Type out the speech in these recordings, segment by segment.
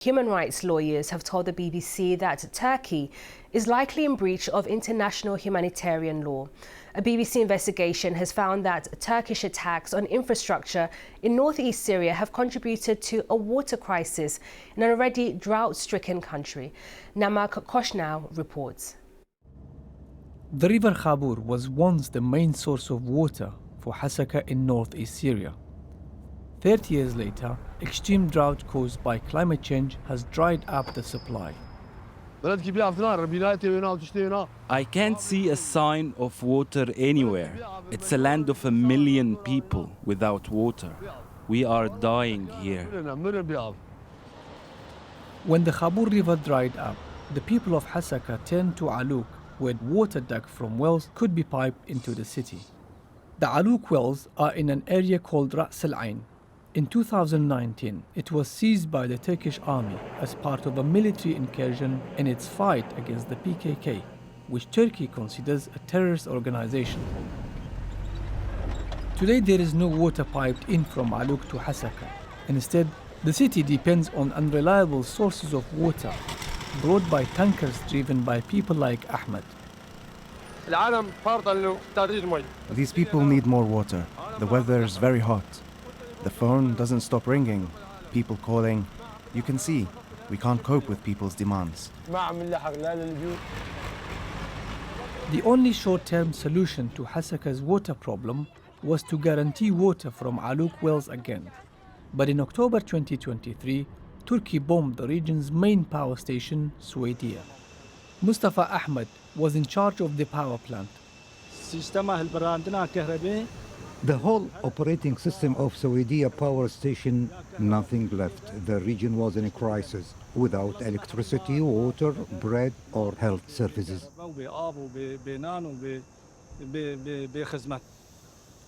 Human rights lawyers have told the BBC that Turkey is likely in breach of international humanitarian law. A BBC investigation has found that Turkish attacks on infrastructure in northeast Syria have contributed to a water crisis in an already drought-stricken country. Namak Koshnow reports. The river Khabur was once the main source of water for Hasaka in northeast Syria. 30 years later, extreme drought caused by climate change has dried up the supply. I can't see a sign of water anywhere. It's a land of 1 million people without water. We are dying here. When the Khabur River dried up, the people of Hasaka turned to Aluk, where water dug from wells could be piped into the city. The Aluk wells are in an area called Ras Al Ain. In 2019, it was seized by the Turkish army as part of a military incursion in its fight against the PKK, which Turkey considers a terrorist organization. Today there is no water piped in from Aluk to Hasaka. Instead, the city depends on unreliable sources of water brought by tankers driven by people like Ahmed. These people need more water. The weather is very hot. The phone doesn't stop ringing. People calling. You can see, we can't cope with people's demands. The only short-term solution to Hasaka's water problem was to guarantee water from Aluk wells again. But in October 2023, Turkey bombed the region's main power station, Suwaidia. Mustafa Ahmed was in charge of the power plant. The whole operating system of Suwaidia power station, nothing left. The region was in a crisis, without electricity, water, bread or health services.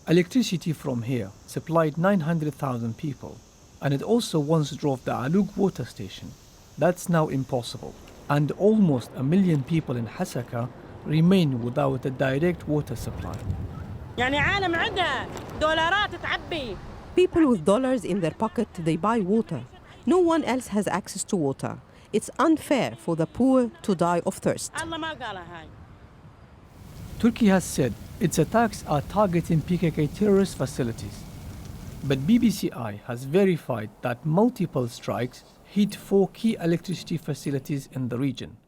Electricity from here supplied 900,000 people, and it also once drove the Aluk water station. That's now impossible, and almost 1 million people in Hasaka remain without a direct water supply. People with dollars in their pocket, they buy water. No one else has access to water. It's unfair for the poor to die of thirst. Turkey has said its attacks are targeting PKK terrorist facilities. But BBCI has verified that multiple strikes hit 4 key electricity facilities in the region.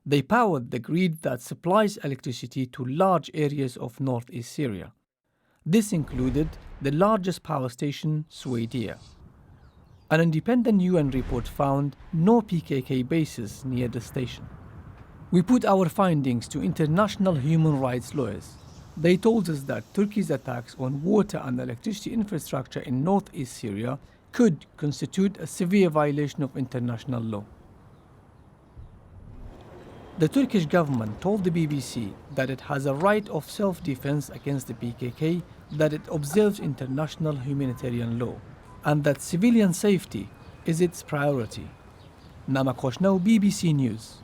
They powered the grid that supplies electricity to large areas of northeast Syria. This included the largest power station, Suwaidia. An independent UN report found no PKK bases near the station. We put our findings to international human rights lawyers. They told us that Turkey's attacks on water and electricity infrastructure in northeast Syria could constitute a severe violation of international law. The Turkish government told the BBC that it has a right of self-defense against the PKK, that it observes international humanitarian law, and that civilian safety is its priority. Namak Koshnow, BBC News.